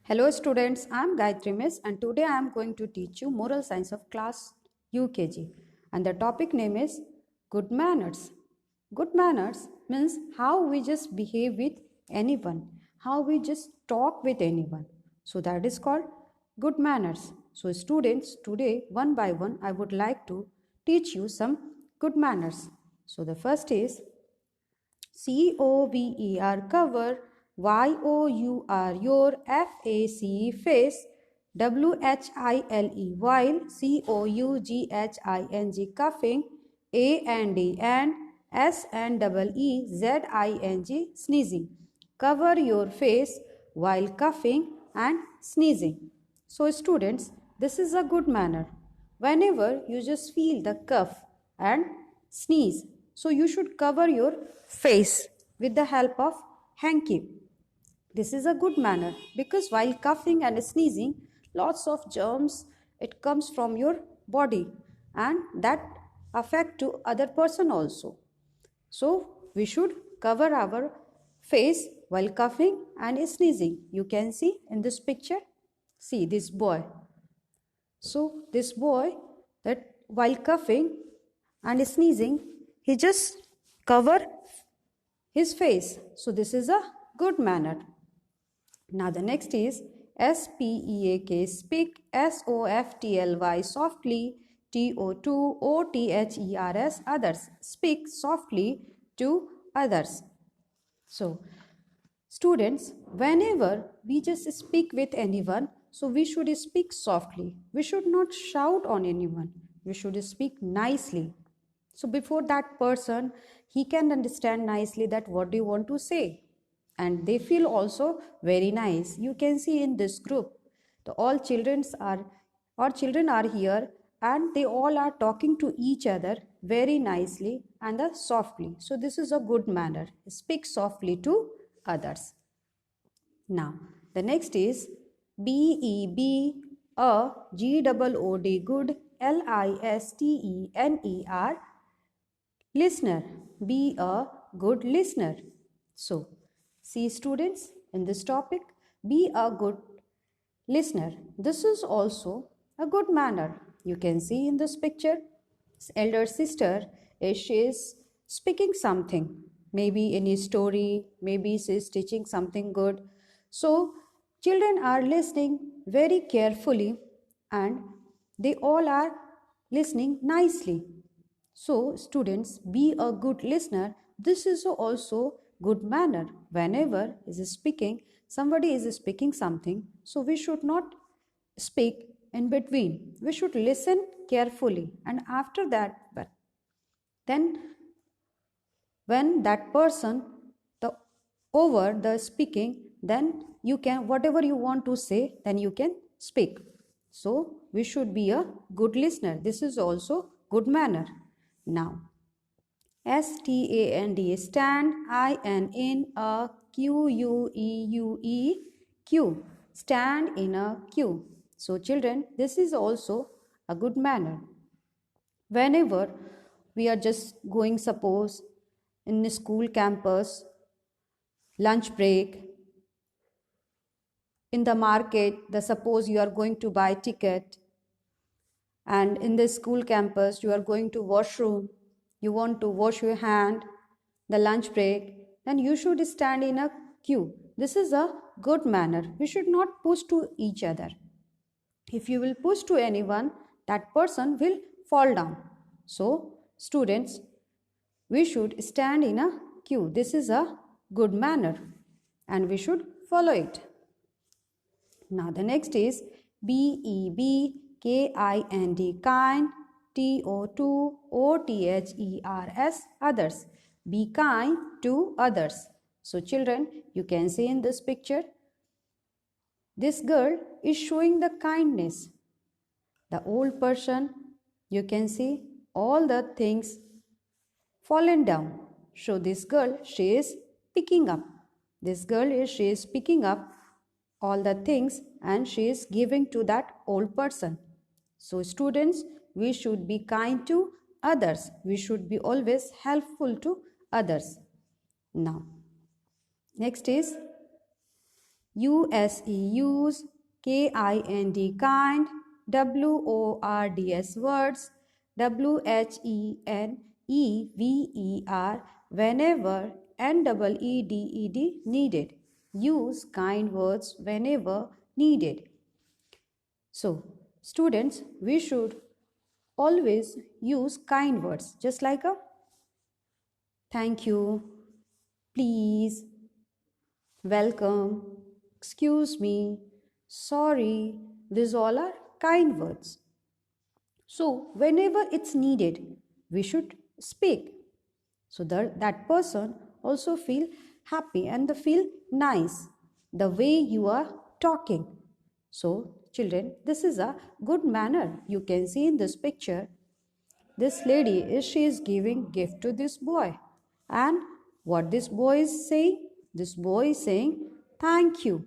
Hello students, I am Gayatri Miss and today I am going to teach you moral science of class UKG and the topic name is good manners. Good manners means how we just behave with anyone, how we just talk with anyone. So that is called good manners. So students, today one by one I would like to teach you some good manners. So the first is COVER cover, YOUR your FACE face, WHILE while, COUGHING coughing, AND and SNEEZING sneezing. Cover your face while coughing and sneezing. So students, this is a good manner. Whenever you just feel the cough and sneeze, so you should cover your face with the help of hanky. This is a good manner because while coughing and sneezing, lots of germs it comes from your body and that affect to other person also. So we should cover our face while coughing and sneezing. You can see in this picture. See this boy. So this boy that while coughing and sneezing, he just cover his face. So this is a good manner. Now the next is SPEAK speak, SOFTLY softly, TO2OTHERS others speak softly to others. So students, whenever we just speak with anyone, so we should speak softly. We should not shout on anyone. We should speak nicely. So before that person, he can understand nicely that what do you want to say. And they feel also very nice. You can see in this group, all children are here and they all are talking to each other very nicely and softly. So this is a good manner. Speak softly to others. Now, the next is BEB a GOOD good LISTENER listener. Be a good listener. So, see students in this topic, be a good listener. This is also a good manner. You can see in this picture, elder sister she is speaking something, maybe any story, maybe she is teaching something good. So children are listening very carefully and they all are listening nicely. So students, be a good listener. This is also good manner. Whenever is speaking, somebody is speaking something, so we should not speak in between. We should listen carefully and after that, but then when that person the over the speaking, then you can whatever you want to say, then you can speak. So we should be a good listener. This is also good manner. Now STAND stand, in a QUEUE stand in a queue. So children, this is also a good manner. Whenever we are just going, suppose in the school campus, lunch break, in the market, suppose you are going to buy ticket, and in the school campus you are going to washroom, you want to wash your hand, the lunch break, then you should stand in a queue. This is a good manner. We should not push to each other. If you will push to anyone, that person will fall down. So students, we should stand in a queue. This is a good manner and we should follow it. Now the next is BEBKIND kind, TO2OTHERS others. Be kind to others. So children, you can see in this picture, this girl is showing the kindness. The old person, you can see all the things fallen down. So this girl, she is picking up. She is picking up all the things and she is giving to that old person. So students, we should be kind to others. We should be always helpful to others. Now, next is USE use, KIND kind, WORDS words, WHENEVER whenever, NEEDED needed. Use kind words whenever needed. So, students, we should always use kind words, just like a thank you, please, welcome, excuse me, sorry. These all are kind words. So, whenever it's needed, we should speak. So that person also feel happy and they feel nice the way you are talking. So, children, this is a good manner. You can see in this picture, this lady she is giving gift to this boy. And what this boy is saying? This boy is saying, thank you.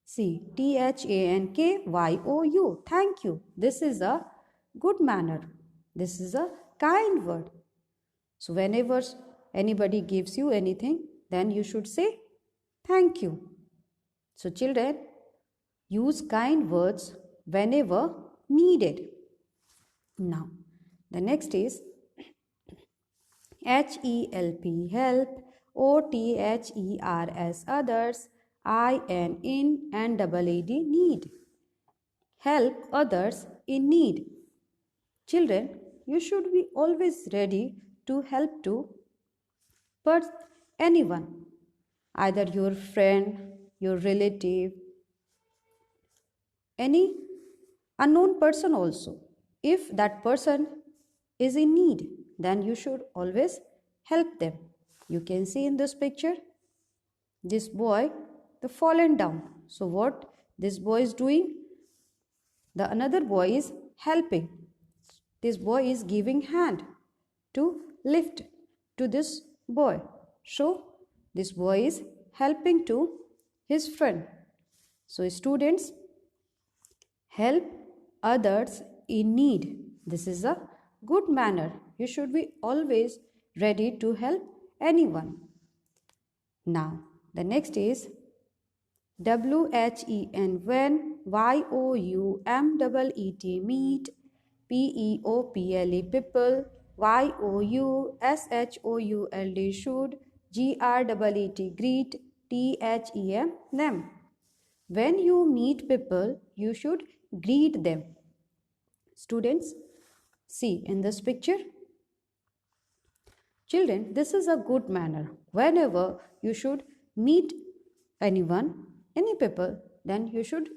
See, THANKYOU, thank you. This is a good manner. This is a kind word. So, whenever anybody gives you anything, then you should say thank you. So, children, use kind words whenever needed. Now, the next is HELP, help, OTHERS, others, in and EED, need. Help others in need. Children, you should be always ready to help to anyone, either your friend, your relative, any unknown person also. If that person is in need, then you should always help them. You can see in this picture, this boy, the fallen down. So what this boy is doing? The another boy is helping. This boy is giving hand to lift to this boy. So this boy is helping to his friend. So students, help others in need. This is a good manner. You should be always ready to help anyone. Now, the next is WHEN, when, YOUMEET, meet, PEOPLE, people, YOUSHOULD, should, GREET, greet, THEM, them. When you meet people, you should greet them. Students, see in this picture. Children, this is a good manner. Whenever you should meet anyone, any people, then you should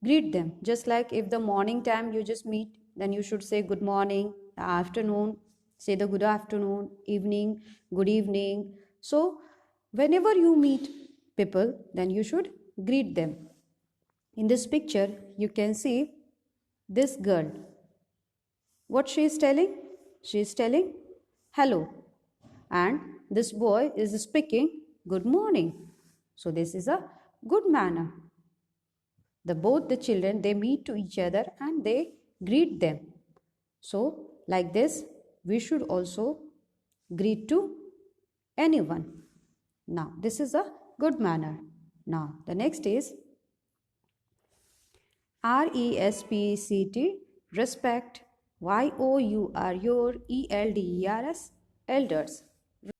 greet them. Just like if the morning time you just meet, then you should say good morning. Afternoon, say the good afternoon. Evening, good evening. So, whenever you meet people, then you should greet them. In this picture, you can see this girl. What she is telling? She is telling hello. And this boy is speaking good morning. So this is a good manner. Both the children, they meet to each other and they greet them. So like this, we should also greet to anyone. Now this is a good manner. Now the next is RESPECT, respect, YOUR, elders.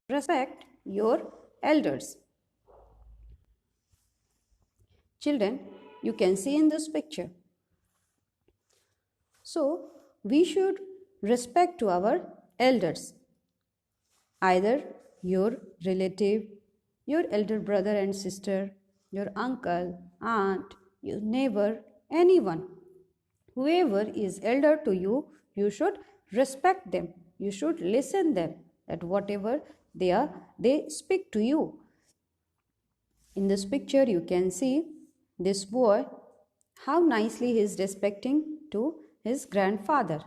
Respect your elders. Children, you can see in this picture. So, we should respect to our elders. Either your relative, your elder brother and sister, your uncle, aunt, your neighbor, anyone. Whoever is elder to you, you should respect them. You should listen them, that whatever they are, they speak to you. In this picture, you can see this boy, how nicely he is respecting to his grandfather.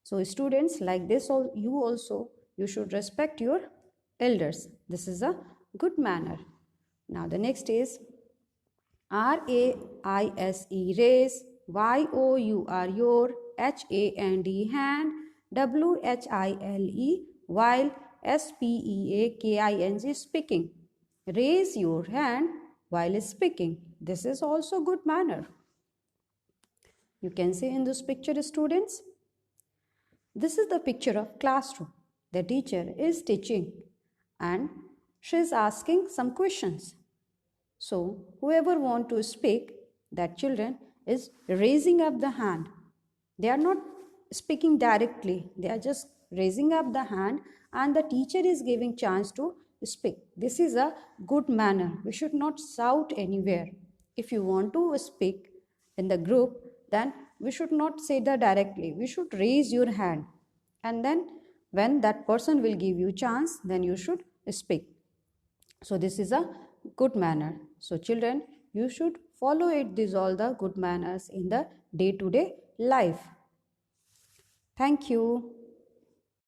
So students, like this, you should respect your elders. This is a good manner. Now the next is RAISE, raise, YOUR, your, HAND, hand, WHILE, while, SPEAKING, speaking. Raise your hand while speaking. This is also good manner. You can see in this picture, students. This is the picture of classroom. The teacher is teaching and she is asking some questions. So whoever want to speak, that children is raising up the hand. They are not speaking directly. They are just raising up the hand and the teacher is giving chance to speak. This is a good manner. We should not shout anywhere. If you want to speak in the group, then we should not say that directly. We should raise your hand. And then when that person will give you chance, then you should speak. So this is a good manner. So children, you should follow it, these all the good manners in the day-to-day life. Thank you.